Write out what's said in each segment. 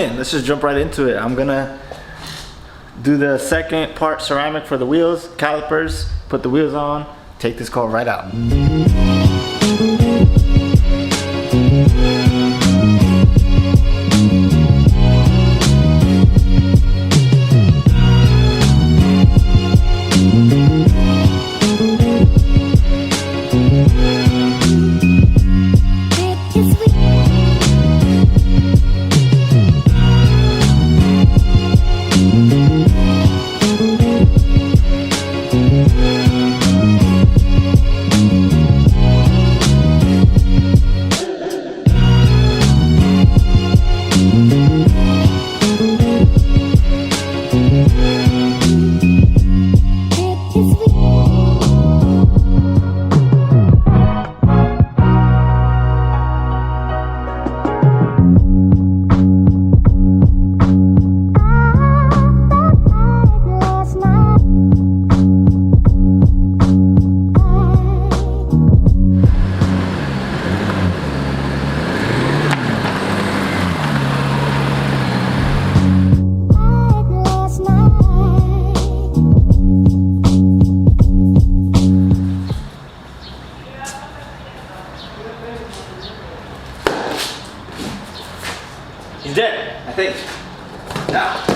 in. Let's just jump right into it. I'm gonna do the second part ceramic for the wheels, calipers, put the wheels on, take this car right out. He's dead, I think. Now.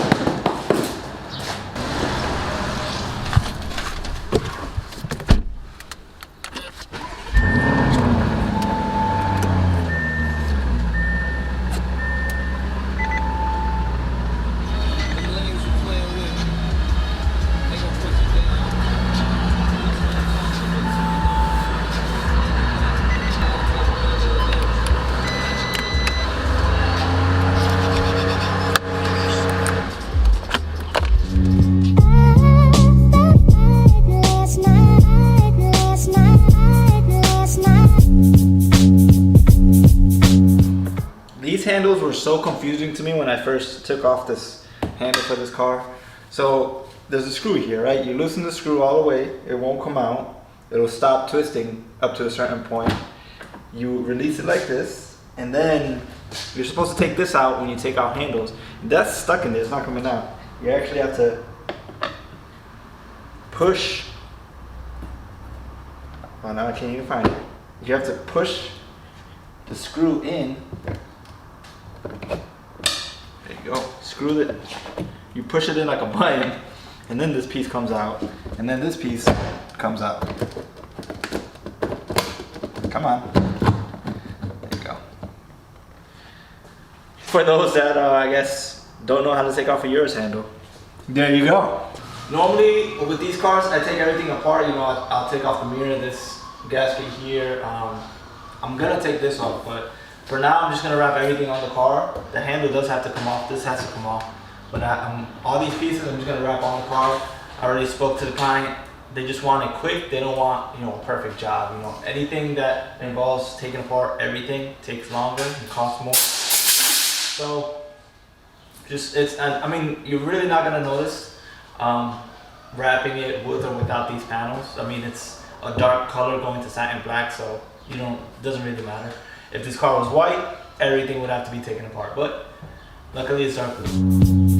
These handles were so confusing to me when I first took off this handle for this car. So there's a screw here, right? You loosen the screw all the way, it won't come out. It'll stop twisting up to a certain point. You release it like this, and then you're supposed to take this out when you take out handles. That's stuck in there, it's not coming out. You actually have to push. Oh, now I can't even find it. You have to push the screw in. There you go. Screw it. You push it in like a button, and then this piece comes out, and then this piece comes out. Come on. There you go. For those that I guess don't know how to take off a Urus handle, there you go. Normally with these cars, I take everything apart. You know, I'll take off the mirror, this gasket here. I'm gonna take this off, but for now, I'm just gonna wrap everything on the car. The handle does have to come off, this has to come off. But all these pieces, I'm just gonna wrap on the car. I already spoke to the client. They just want it quick. They don't want, you know, a perfect job. You know, anything that involves taking apart everything takes longer and costs more. So, I mean, you're really not gonna notice wrapping it with or without these panels. I mean, it's a dark color going to satin black, so it doesn't really matter. If this car was white, everything would have to be taken apart, but luckily it's dark blue.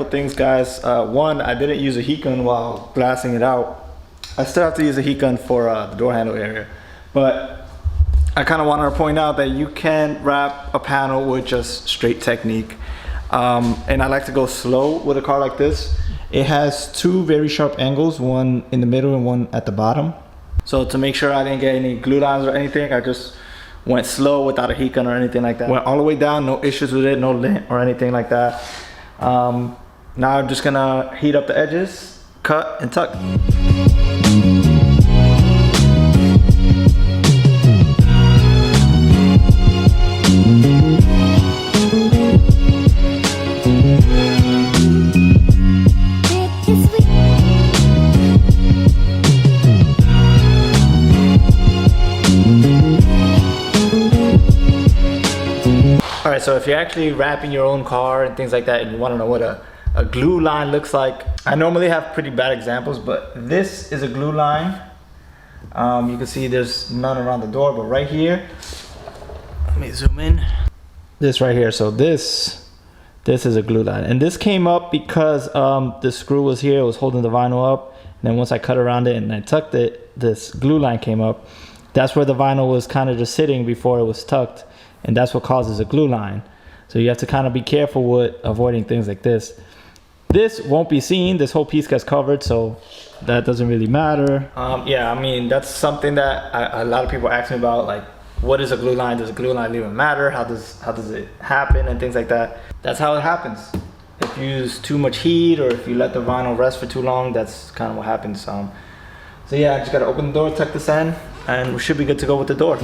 Things, guys. One, I didn't use a heat gun while glassing it out. I still have to use a heat gun for the door handle area, but I kind of wanted to point out that you can wrap a panel with just straight technique, and I like to go slow with a car like this. It has two very sharp angles, one in the middle and one at the bottom. So to make sure I didn't get any glue lines or anything, I just went slow without a heat gun or anything like that. Went all the way down, no issues with it, no lint or anything like that. Now I'm just gonna heat up the edges, cut and tuck. Alright, so if you're actually wrapping your own car and things like that and you want to know what a glue line looks like, I normally have pretty bad examples, but this is a glue line. You can see there's none around the door, but right here, let me zoom in. This right here, so this is a glue line. And this came up because the screw was here, it was holding the vinyl up. And then once I cut around it and I tucked it, this glue line came up. That's where the vinyl was kind of just sitting before it was tucked. And that's what causes a glue line. So you have to kind of be careful with avoiding things like this. This won't be seen, this whole piece gets covered, so that doesn't really matter. Yeah, I mean, that's something that a lot of people ask me about, like, what is a glue line? Does a glue line even matter? How does it happen and things like that? That's how it happens. If you use too much heat or if you let the vinyl rest for too long, that's kind of what happens. So yeah, I just gotta open the door, tuck this in, and we should be good to go with the door.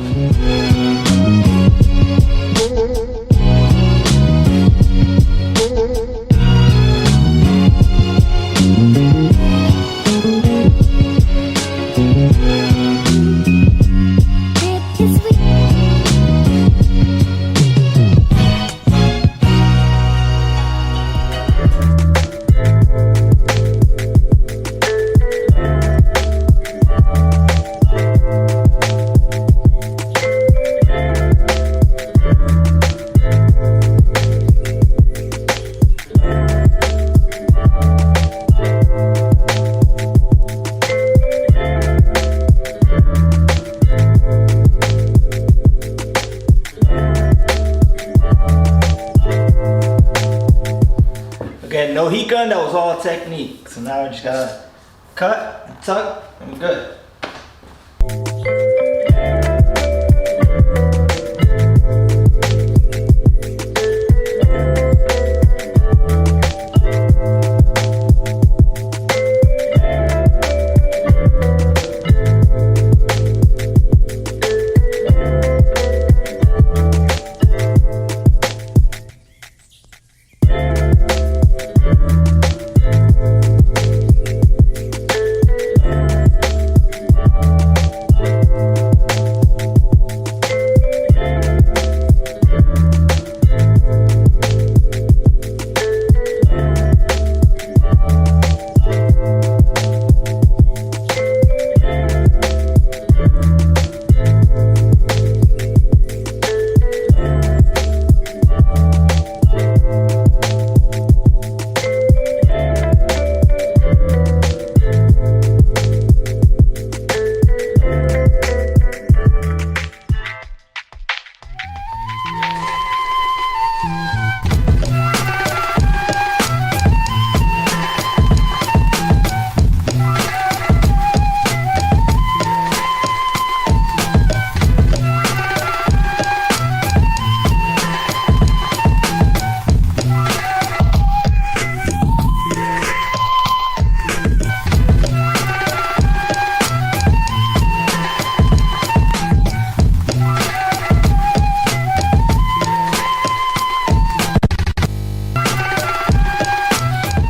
Again, no heat gun, that was all technique. So now I just gotta cut and tuck and we're good.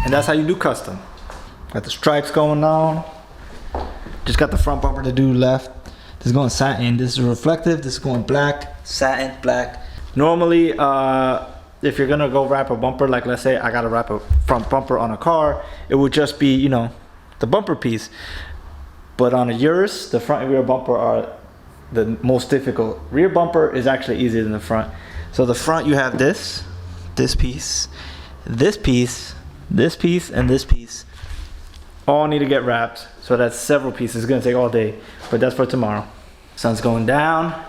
And that's how you do custom. Got the stripes going on. Just got the front bumper to do left. This is going satin. This is reflective. This is going black, satin, black. Normally, if you're gonna go wrap a bumper, like let's say I gotta wrap a front bumper on a car, it would just be, you know, the bumper piece. But on a Urus, the front and rear bumper are the most difficult. Rear bumper is actually easier than the front. So the front, you have this piece, this piece, this piece, and this piece. All need to get wrapped. So that's several pieces. It's gonna take all day, but that's for tomorrow. Sun's going down.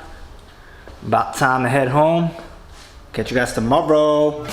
About time to head home. Catch you guys tomorrow.